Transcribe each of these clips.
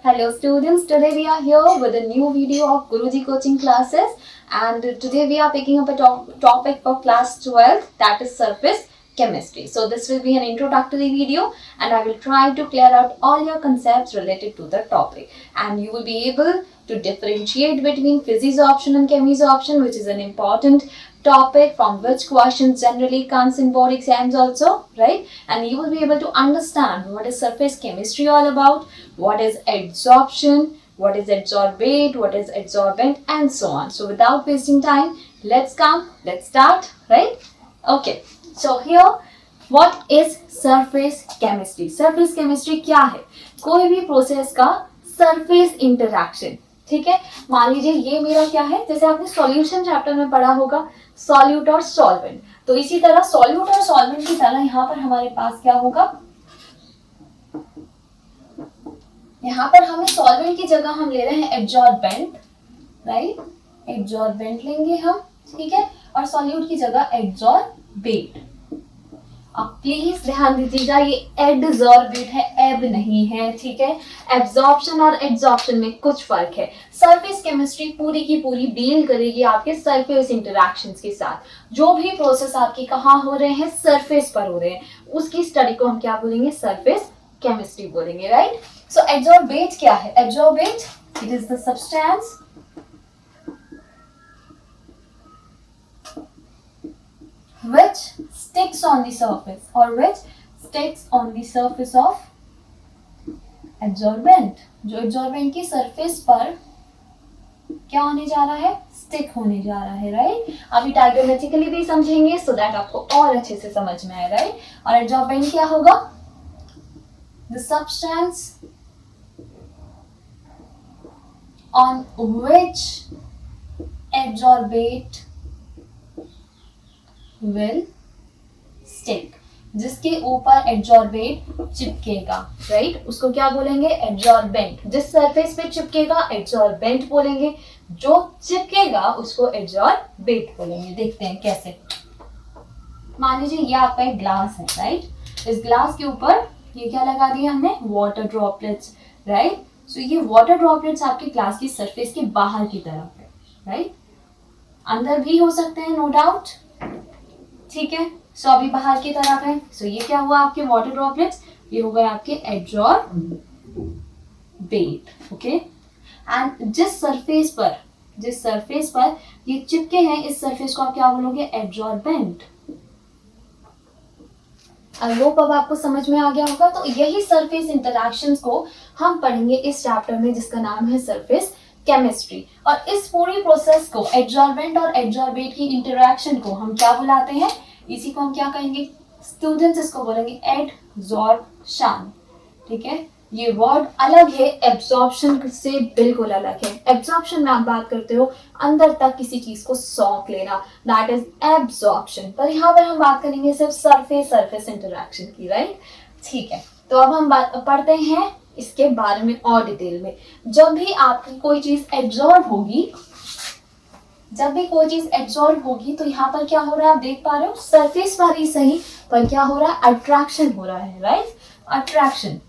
Hello students, today we are here with a new video of Guruji coaching classes, and today we are picking up a topic for class 12, that is surface chemistry. So this will be an introductory video and I will try to clear out all your concepts related to the topic, and you will be able to differentiate between physics option and chemis option, which is an important topic from which questions generally comes in board exams also, right? And you will be able to understand what is surface chemistry all about, what is adsorption, what is adsorbate, what is adsorbent, and so on. So without wasting time, let's start, right? Okay, so here what is surface chemistry? Surface chemistry क्या है? कोई भी process का surface interaction, ठीक है। मान लीजिए ये मेरा क्या है, जैसे आपने सॉल्यूशन चैप्टर में पढ़ा होगा सॉल्यूट और सॉल्वेंट, तो इसी तरह सॉल्यूट और सॉल्वेंट की तरह यहाँ पर हमारे पास क्या होगा, यहाँ पर हमें सॉल्वेंट की जगह हम ले रहे हैं एब्जॉर्बेंट, राइट, एब्जॉर्बेंट लेंगे हम, ठीक है, और सॉल्यूट की जगह एब्जॉर्बेट। अब प्लीज ध्यान दीजिएगा, ये एडजॉर्बेट है, एब नहीं है, ठीक है। एब्जॉर्प्शन और एडजॉर्प्शन में कुछ फर्क है। सरफेस केमिस्ट्री पूरी की पूरी डील करेगी आपके सरफेस इंटरैक्शंस के साथ। जो भी प्रोसेस आपके कहाँ हो रहे हैं, सरफेस पर हो रहे हैं, उसकी स्टडी को हम क्या बोलेंगे, सरफेस केमिस्ट्री बोलेंगे, राइट। सो एब्जॉर्बेट क्या है? Absorbent it is the substance which sticks on the surface or which sticks on the surface of adsorbent, जो adsorbent की surface पर क्या होने जा रहा है, स्टिक होने जा रहा है, राइट। अभी डायग्रामेटिकली भी समझेंगे सो दैट आपको और अच्छे से समझ में आए, राइट। और adsorbent क्या होगा, the substance on which adsorbate will stick, जिसके ऊपर एड्जॉर्बेट चिपकेगा, राइट, उसको क्या बोलेंगे, एड्जॉर्बेंट। जिस सरफेस पे चिपकेगा एड्जॉर्बेंट बोलेंगे, जो चिपकेगा उसको एड्जॉर्बेट बोलेंगे। देखते हैं कैसे। मान लीजिए ये आपका एक ग्लास है, राइट, इस ग्लास के ऊपर ये क्या लगा दिया हमने, वाटर ड्रॉपलेट्स, राइट। सो ये वाटर ड्रॉपलेट्स आपके ग्लास की सरफेस के बाहर की तरफ है, राइट, अंदर भी हो सकते हैं, नो डाउट, ठीक है। सो अभी बाहर की तरफ है, सो ये क्या हुआ, आपके वाटर ड्रॉपलेट्स, ये हो गए आपके एड्जॉर्बेट, ओके। एंड जिस सरफेस पर ये चिपके हैं, इस सरफेस को आप क्या बोलोगे, एड्जॉर्बेंट। आई होप अब आपको समझ में आ गया होगा। तो यही सरफेस इंटरैक्शंस को हम पढ़ेंगे इस चैप्टर में, जिसका नाम है सरफेस केमिस्ट्री। और इस पूरी प्रोसेस को, एड्जॉर्बेंट और एड्जॉर्बेट की इंटरैक्शन को हम क्या बुलाते हैं, इसी को हम क्या कहेंगे, स्टूडेंट्स इसको बोलेंगे एडजॉर्प्शन, ठीक है। ये वर्ड अलग है, एब्जॉर्प्शन से बिल्कुल अलग है। एब्जॉर्प्शन में आप बात करते हो अंदर तक किसी चीज को सौंप लेना, दैट इज एब्जॉर्प्शन। पर यहाँ पर हम बात करेंगे सिर्फ सरफेस इंटरैक्शन की, राइट, ठीक है। तो अब हम पढ़ते हैं इसके बारे में और डिटेल में। जब भी आपकी कोई चीज एब्जॉर्ब होगी, तो यहाँ पर क्या हो रहा है, आप देख पा रहे हो, सरफेस पर ही सही, पर क्या हो रहा है, अट्रैक्शन हो रहा है, राइट। अट्रैक्शन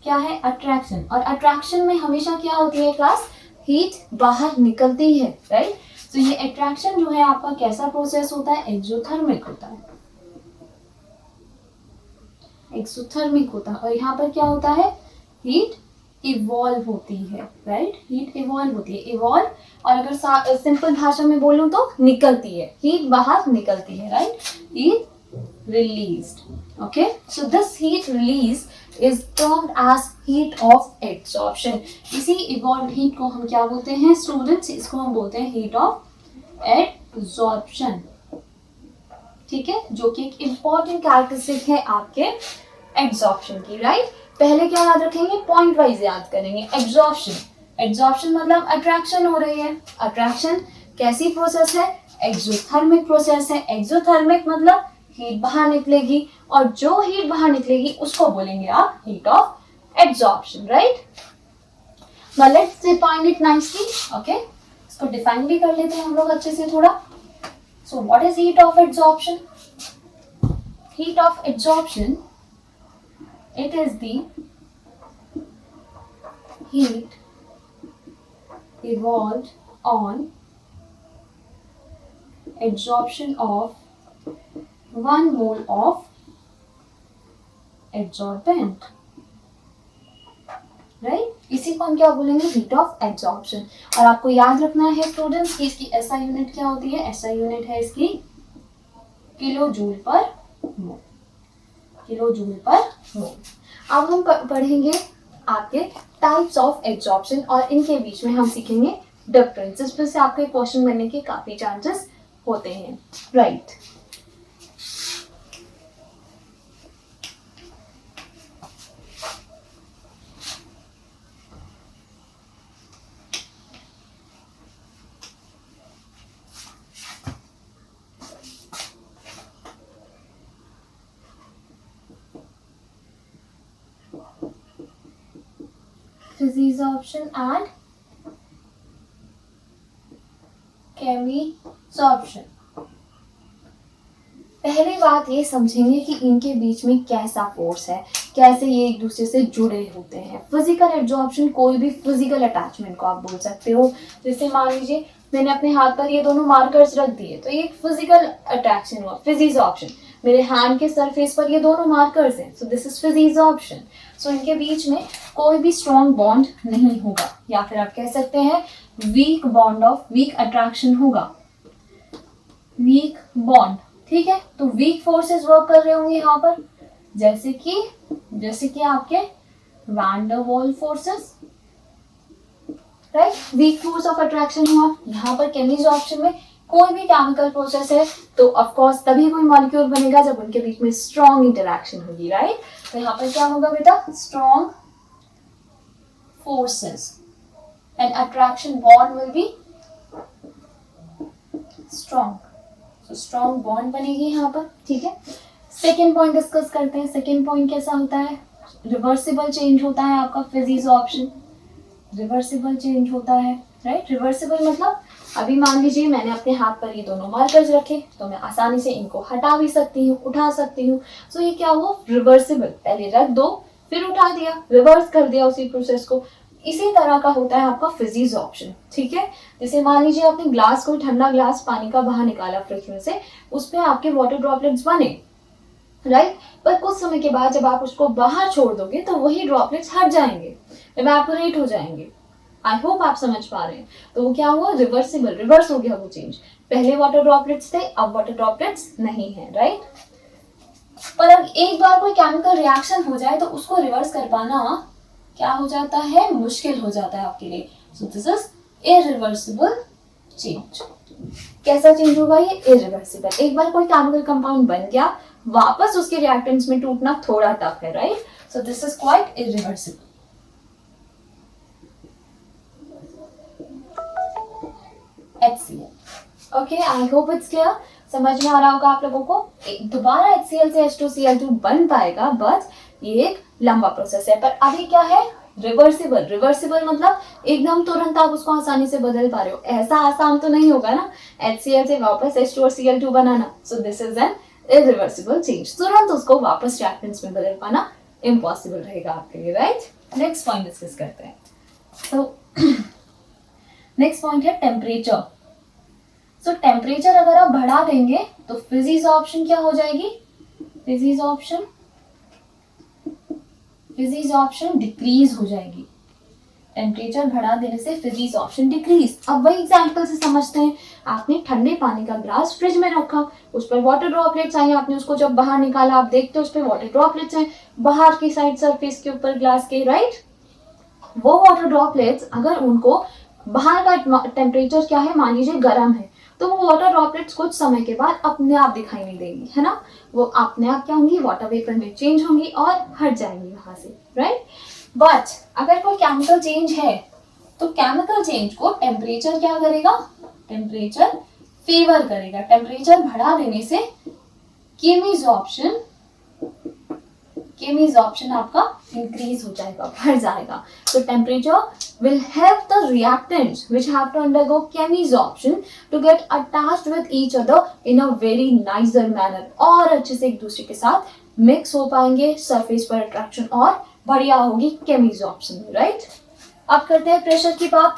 क्या है, अट्रैक्शन। और अट्रैक्शन में हमेशा क्या होती है क्लास, हीट बाहर निकलती है, राइट। तो ये अट्रैक्शन जो है आपका कैसा प्रोसेस होता है, एक्सोथर्मिक होता है, एक्सोथर्मिक होता है। और यहाँ पर क्या होता है, हीट इवॉल्व होती है, राइट, हीट इवॉल्व होती है, इवॉल्व। और अगर सिंपल भाषा में बोलूं तो निकलती है, हीट बाहर निकलती है, right, heat released, okay. So this heat release is termed as heat of adsorption. इसी इवॉल्व हीट को हम क्या बोलते हैं स्टूडेंट्स, इसको हम बोलते हैं हीट ऑफ एड्सॉर्प्शन, ठीक है, जो कि एक इंपॉर्टेंट कैरेक्टरिस्टिक है आपके एड्सॉर्प्शन की, राइट। पहले क्या याद रखेंगे, पॉइंट वाइज याद करेंगे। एड्सॉर्प्शन मतलब अट्रैक्शन हो रही है। अट्रैक्शन कैसी प्रोसेस है, एक्सोथर्मिक प्रोसेस है। एक्सोथर्मिक मतलब हीट बाहर निकलेगी, और जो हीट बाहर निकलेगी उसको बोलेंगे आप heat of adsorption, right. Now let's define it nicely, okay. इसको डिफाइन भी कर लेते हैं हम लोग अच्छे से थोड़ा। So what is heat of adsorption? Heat of adsorption, it is the heat evolved on adsorption of 1 mole of adsorbent, right? इसी को हम क्या बोलेंगे? Heat of absorption. और आपको याद रखना है स्टूडेंट्स कि इसकी एसआई यूनिट क्या होती है? एसआई यूनिट है इसकी किलो जूल पर मोल, किलो जूल पर मोल। अब हम पढ़ेंगे आपके टाइप्स ऑफ एब्जॉर्प्शन और इनके बीच में हम सीखेंगे डिफरेंसेस। फिर से आपके क्वेश्चन बनने के काफी चांसेस होते हैं, राइट? Physisorption and chemisorption। पहली बात ये समझेंगे कि इनके बीच में कैसा फोर्स है, कैसे ये एक दूसरे से जुड़े होते हैं। फिजिकल एब्जॉर्प्शन कोई भी फिजिकल अटैचमेंट को आप बोल सकते हो। जैसे मान लीजिए मैंने अपने हाथ पर ये दोनों मार्कर्स रख दिए तो ये एक फिजिकल अट्रैक्शन हुआ, फिजिसॉर्प्शन। मेरे हैंड के सरफेस पर ये दोनों मार्कर्स हैं, सो दिस इज फिजिसॉर्प्शन। सो इनके बीच में कोई भी स्ट्रॉन्ग बॉन्ड नहीं होगा, या फिर आप कह सकते हैं weak bond of weak attraction होगा, वीक बॉन्ड, ठीक है? तो वीक फोर्सेस वर्क कर रहे होंगे यहाँ पर, जैसे कि आपके वैन डर वाल forces, right? Weak force of attraction हुआ। यहाँ पर केमिसॉर्प्शन में कोई भी केमिकल प्रोसेस है तो ऑफ कोर्स तभी कोई मॉलिक्यूल बनेगा जब उनके बीच में स्ट्रॉन्ग इंटरैक्शन होगी, राइट? तो यहाँ पर क्या होगा बेटा? Strong forces and attraction bond will be strong, तो स्ट्रॉन्ग बॉन्ड बनेगी यहाँ पर, ठीक है? सेकेंड पॉइंट डिस्कस करते हैं। सेकेंड पॉइंट कैसा होता है? रिवर्सिबल चेंज होता है आपका फिजिसॉर्प्शन, रिवर्सिबल चेंज होता है, राइट? रिवर्सिबल मतलब अभी मान लीजिए मैंने अपने हाथ पर ये दोनों मार्कर्स रखे तो मैं आसानी से इनको हटा भी सकती हूँ, उठा सकती हूँ। सो ये क्या हुआ? रिवर्सिबल। पहले रख दो फिर उठा दिया, रिवर्स कर दिया उसी प्रोसेस को। इसी तरह का होता है आपका फिजिसॉर्प्शन, ठीक है? जैसे मान लीजिए आपने ग्लास को, ठंडा ग्लास पानी का बाहर निकाला फ्रिज में से, उस पर आपके वाटर ड्रॉपलेट्स बने, राइट? पर कुछ समय के बाद जब आप उसको बाहर छोड़ दोगे तो वही ड्रॉपलेट्स हट जाएंगे, इवेपोरेट हो जाएंगे। आई होप आप समझ पा रहे हैं। तो वो क्या हुआ? रिवर्सिबल, रिवर्स हो गया वो चेंज। पहले वाटर ड्रॉपलेट्स थे, अब वाटर ड्रॉपलेट्स नहीं है, राइट? पर अब एक बार कोई केमिकल रिएक्शन हो जाए तो उसको रिवर्स कर पाना क्या हो जाता है? मुश्किल हो जाता है आपके लिए। So this is irreversible change. कैसा चेंज होगा ये? इरिवर्सिबल। एक बार कोई केमिकल कंपाउंड बन गया, वापस उसके रिएक्टेंट्स में टूटना थोड़ा टफ है, right? So this is quite irreversible. HCl, okay, I hope it's clear. समझ में आ रहा होगा आप लोगों को। दोबारा HCl से H2Cl2 बन पाएगा, बट ये एक लंबा प्रोसेस है। पर अभी क्या है? रिवर्सिबल। रिवर्सिबल मतलब एकदम तुरंत आप उसको आसानी से बदल पा रहे हो। ऐसा आसान तो नहीं होगा ना HCl से वापस H2 और Cl2 banana. So this is an irreversible change. तुरंत उसको वापस रिएक्टेंट्स में बदल पाना इम्पॉसिबल रहेगा आपके लिए, राइट? नेक्स्ट पॉइंट डिस्कस करते हैं। तो नेक्स्ट पॉइंट है टेम्परेचर। सो टेम्परेचर अगर आप बढ़ा देंगे तो फिजिसॉर्प्शन क्या हो जाएगी? फिजिसॉर्प्शन डिक्रीज हो जाएगी। टेम्परेचर बढ़ा देने से फिजिसॉर्प्शन डिक्रीज। अब वही एग्जांपल से समझते हैं। आपने ठंडे पानी का ग्लास फ्रिज में रखा, उस पर वाटर ड्रॉपलेट्स आए, आपने उसको जब बाहर निकाला आप देखते हो उस पर वाटर ड्रॉपलेट्स हैं बाहर की साइड सरफेस के ऊपर ग्लास के, राइट? वो वाटर ड्रॉपलेट्स अगर उनको बाहर का टेम्परेचर क्या है, मान लीजिए गर्म है, तो वो वाटर ड्रॉपलेट्स कुछ समय के बाद अपने आप दिखाई नहीं देंगी, है ना? वो अपने आप क्या होंगी? वाटर वेपर में चेंज होंगी और हट जाएंगी वहां से, राइट? बट अगर कोई केमिकल चेंज है तो केमिकल चेंज को टेम्परेचर क्या करेगा? टेम्परेचर फेवर करेगा। टेम्परेचर बढ़ा देने से केमिसॉर्प्शन आपका इंक्रीज हो जाएगा, बढ़ जाएगा। तो temperature will help the reactants which have to undergo chemissorption to get attached with each other in a very nicer manner, और अच्छे से एक दूसरे के साथ मिक्स हो पाएंगे, सरफेस पर अट्रैक्शन और बढ़िया होगी केमिसॉर्प्शन में, राइट? अब करते हैं प्रेशर की बात।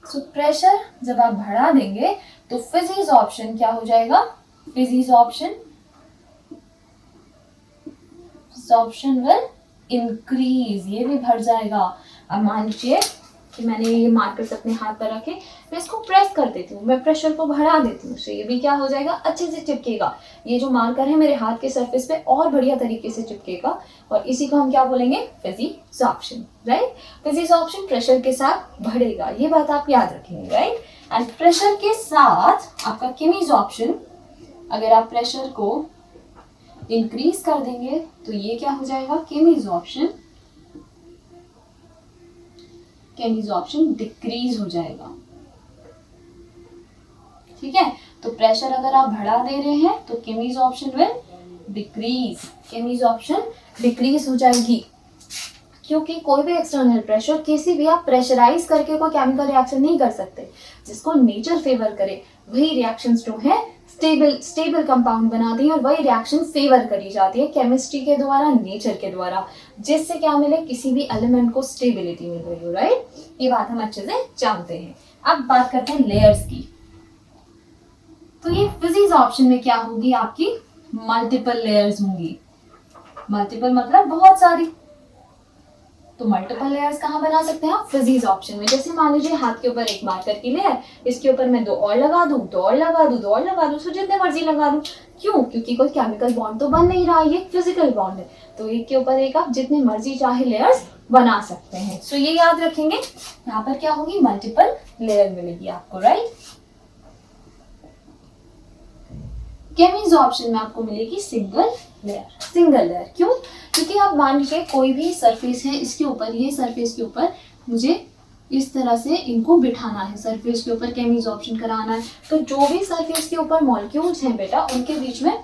सो प्रेशर जब आप बढ़ा देंगे तो फिजिसॉर्प्शन क्या हो जाएगा, फिजिसॉर्प्शन विल इंक्रीज, ये भी बढ़ जाएगा। अब मान लीजिए कि मैंने ये मार्कर्स अपने हाथ पर रखे, मैं इसको प्रेस कर देती हूँ, मैं प्रेशर को बढ़ा देती हूँ, तो ये भी क्या हो जाएगा, अच्छे से चिपकेगा। ये जो मार्कर है मेरे हाथ के सरफेस पे और बढ़िया तरीके से चिपकेगा, और इसी को हम क्या बोलेंगे, फिजिसॉर्प्शन, राइट। फिजिसॉर्प्शन प्रेशर के साथ बढ़ेगा, ये बात आप याद रखेंगे, राइट। एंड प्रेशर के साथ आपका केमिसॉर्प्शन, अगर आप प्रेशर को इंक्रीज कर देंगे तो ये क्या हो जाएगा, केमिसॉर्प्शन डिक्रीज हो जाएगा, ठीक है। तो प्रेशर अगर आप बढ़ा दे रहे हैं तो chemisorption will decrease, chemisorption decrease हो जाएगी, क्योंकि कोई भी एक्सटर्नल प्रेशर, किसी भी आप प्रेशराइज करके कोई केमिकल रिएक्शन नहीं कर सकते। जिसको नेचर फेवर करे वही रिएक्शंस जो है स्टेबल कंपाउंड बनाती है, और वही रिएक्शन फेवर करी जाती है केमिस्ट्री के द्वारा, नेचर के द्वारा, जिससे क्या मिले, किसी भी एलिमेंट को स्टेबिलिटी मिल रही हो, राइट। ये बात हम अच्छे से जानते हैं। अब बात करते हैं लेयर्स की। तो ये फिजिसॉर्प्शन में क्या होगी, आपकी मल्टीपल लेयर्स होंगी। मल्टीपल मतलब बहुत सारी। तो मल्टीपल लेयर्स कहाँ बना सकते हैं आप, फिजिसॉर्प्शन में। जैसे मान लीजिए हाथ के ऊपर एक मार्कर की लेयर, इसके ऊपर मैं 2 और लगा दूं, 2 और लगा दूं, 2 और लगा दूं, तो जितने मर्जी लगा दूं। क्यों, क्योंकि कोई केमिकल बॉन्ड तो बन नहीं रहा, ये फिजिकल बॉन्ड है। तो एक के ऊपर एक आप जितने मर्जी चाहे लेयर्स बना सकते हैं। सो ये याद रखेंगे, यहाँ पर क्या होगी, मल्टीपल लेयर मिलेगी आपको, राइट। केमिसॉर्प्शन में आपको मिलेगी सिंगल लेयर। सिंगल लेयर क्यों, क्योंकि आप मान लीजिए कोई भी सरफेस है, इसके ऊपर, ये सरफेस के ऊपर मुझे इस तरह से इनको बिठाना है, सरफेस के ऊपर केमिसॉर्प्शन कराना है। तो जो भी सरफेस के ऊपर मॉलिक्यूल्स हैं बेटा, उनके बीच में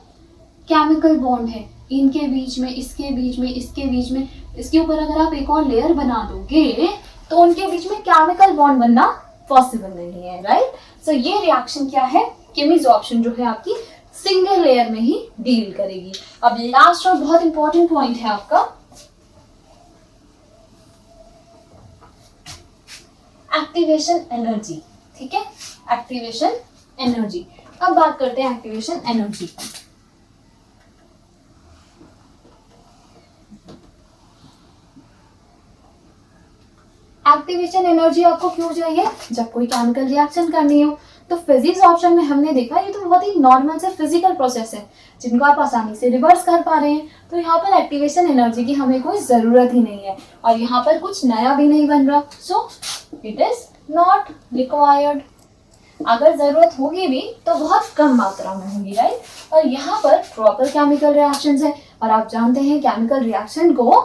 केमिकल बॉन्ड है, इनके बीच में, इसके बीच में, इसके बीच में, इसके ऊपर अगर आप एक और लेयर बना दोगे तो उनके बीच में केमिकल बॉन्ड बनना पॉसिबल नहीं है, राइट। सो ये रिएक्शन क्या है, केमिसॉर्प्शन जो है आपकी सिंगल लेयर में ही डील करेगी। अब लास्ट और बहुत इंपॉर्टेंट पॉइंट है आपका एक्टिवेशन एनर्जी, ठीक है, एक्टिवेशन एनर्जी। अब बात करते हैं एक्टिवेशन एनर्जी की। एक्टिवेशन एनर्जी आपको क्यों चाहिए, जब कोई केमिकल रिएक्शन करनी हो। तो फिजिसॉर्प्शन में हमने देखा ये तो बहुत ही नॉर्मल से फिजिकल प्रोसेस है, जिनको आप आसानी से रिवर्स कर पा रहे हैं। तो यहाँ पर एक्टिवेशन एनर्जी की हमें कोई जरूरत ही नहीं है, और यहाँ पर कुछ नया भी नहीं बन रहा। So it is not required. अगर जरूरत होगी भी तो बहुत कम मात्रा में होगी, राइट। और यहाँ पर प्रॉपर केमिकल रिएक्शंस है, और आप जानते हैं केमिकल रिएक्शन को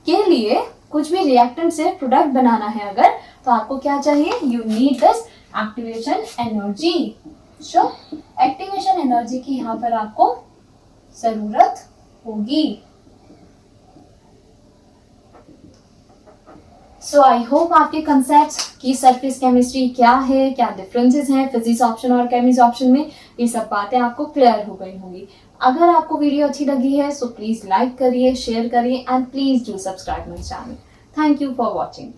के लिए कुछ भी रिएक्टेंट से प्रोडक्ट बनाना है अगर, तो आपको क्या चाहिए, you need this activation energy. So activation energy की यहाँ पर आपको जरूरत होगी। सो आई होप आपके कंसेप्ट्स की सरफेस केमिस्ट्री क्या है, क्या डिफरेंसेस हैं फिजिसॉर्प्शन और केमिसॉर्प्शन में, ये सब बातें आपको क्लियर हो गई होंगी। अगर आपको वीडियो अच्छी लगी है सो प्लीज लाइक करिए, शेयर करिए, and please do subscribe my channel. Thank you for watching.